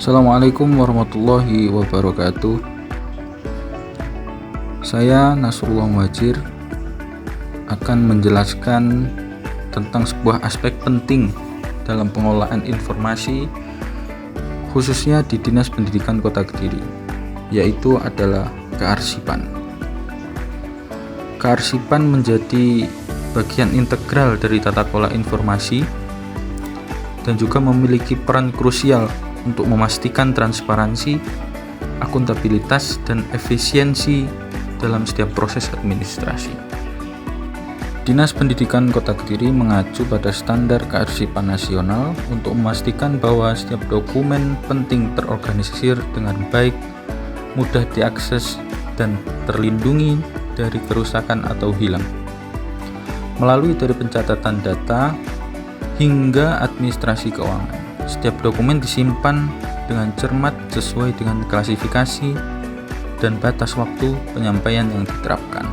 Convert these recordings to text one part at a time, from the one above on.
Assalamualaikum warahmatullahi wabarakatuh. Saya Nasrullah Muhajir akan menjelaskan tentang sebuah aspek penting dalam pengolahan informasi, khususnya di Dinas Pendidikan Kota Kediri, yaitu adalah kearsipan. Kearsipan menjadi bagian integral dari tata kelola informasi dan juga memiliki peran krusial untuk memastikan transparansi, akuntabilitas, dan efisiensi dalam setiap proses administrasi. Dinas Pendidikan Kota Kediri mengacu pada standar kearsipan nasional untuk memastikan bahwa setiap dokumen penting terorganisir dengan baik, mudah diakses, dan terlindungi dari kerusakan atau hilang. Melalui dari pencatatan data hingga administrasi keuangan, setiap dokumen disimpan dengan cermat sesuai dengan klasifikasi dan batas waktu penyampaian yang diterapkan.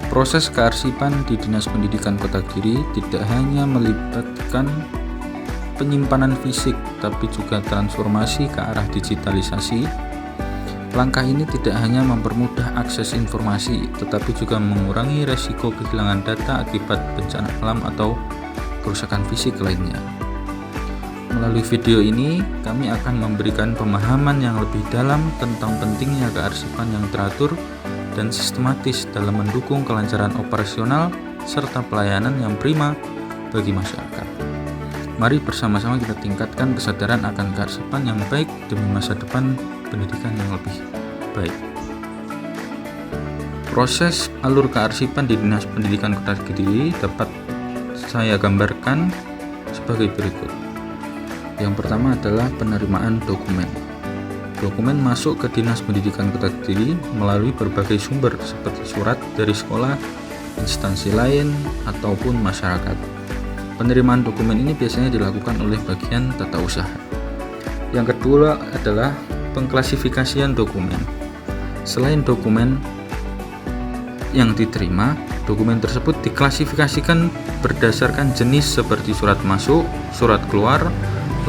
Proses kearsipan di Dinas Pendidikan Kota Kediri tidak hanya melibatkan penyimpanan fisik, tapi juga transformasi ke arah digitalisasi. Langkah ini tidak hanya mempermudah akses informasi, tetapi juga mengurangi resiko kehilangan data akibat bencana alam atau kerusakan fisik lainnya. Melalui video ini, kami akan memberikan pemahaman yang lebih dalam tentang pentingnya kearsipan yang teratur dan sistematis dalam mendukung kelancaran operasional serta pelayanan yang prima bagi masyarakat. Mari bersama-sama kita tingkatkan kesadaran akan kearsipan yang baik demi masa depan pendidikan yang lebih baik. Proses alur kearsipan di Dinas Pendidikan Kota Kediri dapat saya gambarkan sebagai berikut. Yang pertama adalah penerimaan dokumen. Dokumen masuk ke Dinas Pendidikan Kota Kediri melalui berbagai sumber seperti surat dari sekolah, instansi lain, ataupun masyarakat. Penerimaan dokumen ini biasanya dilakukan oleh bagian tata usaha. Yang kedua adalah pengklasifikasian dokumen. Selain dokumen yang diterima, dokumen tersebut diklasifikasikan berdasarkan jenis seperti surat masuk, surat keluar,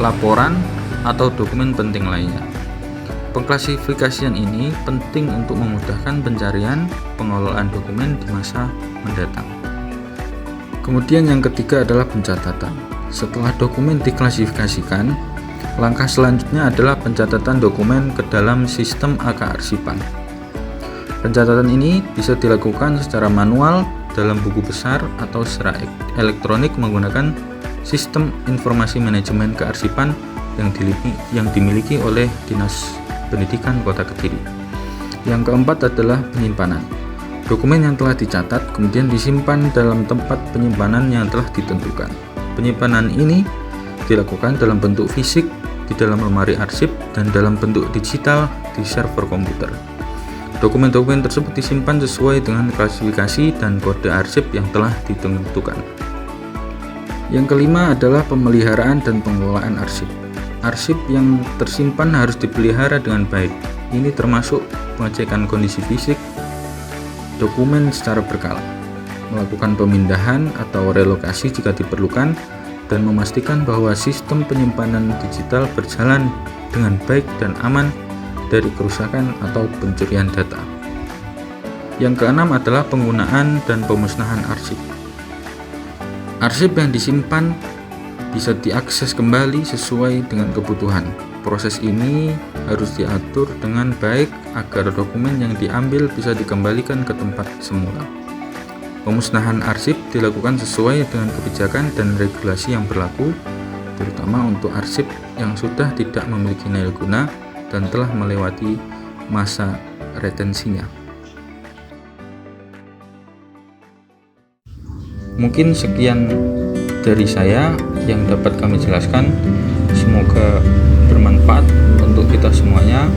laporan, atau dokumen penting lainnya. Pengklasifikasian ini penting untuk memudahkan pencarian pengelolaan dokumen di masa mendatang. Kemudian yang ketiga adalah pencatatan. Setelah dokumen diklasifikasikan, langkah selanjutnya adalah pencatatan dokumen ke dalam sistem kearsipan. Pencatatan ini bisa dilakukan secara manual dalam buku besar atau secara elektronik menggunakan sistem informasi manajemen kearsipan yang dimiliki oleh Dinas Pendidikan Kota Kediri. Yang keempat adalah penyimpanan. Dokumen yang telah dicatat kemudian disimpan dalam tempat penyimpanan yang telah ditentukan. Penyimpanan ini dilakukan dalam bentuk fisik di dalam lemari arsip dan dalam bentuk digital di server komputer. Dokumen-dokumen tersebut disimpan sesuai dengan klasifikasi dan kode arsip yang telah ditentukan. Yang kelima adalah pemeliharaan dan pengelolaan arsip. Arsip yang tersimpan harus dipelihara dengan baik. Ini termasuk pengecekan kondisi fisik dokumen secara berkala, melakukan pemindahan atau relokasi jika diperlukan, dan memastikan bahwa sistem penyimpanan digital berjalan dengan baik dan aman dari kerusakan atau pencurian data. Yang keenam adalah penggunaan dan pemusnahan arsip. Arsip yang disimpan bisa diakses kembali sesuai dengan kebutuhan. Proses ini harus diatur dengan baik agar dokumen yang diambil bisa dikembalikan ke tempat semula. Pemusnahan arsip dilakukan sesuai dengan kebijakan dan regulasi yang berlaku, terutama untuk arsip yang sudah tidak memiliki nilai guna dan telah melewati masa retensinya. Mungkin sekian dari saya yang dapat kami jelaskan. Semoga bermanfaat untuk kita semuanya.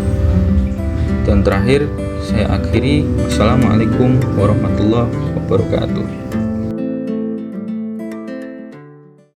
Dan terakhir saya akhiri, wassalamualaikum warahmatullahi wabarakatuh.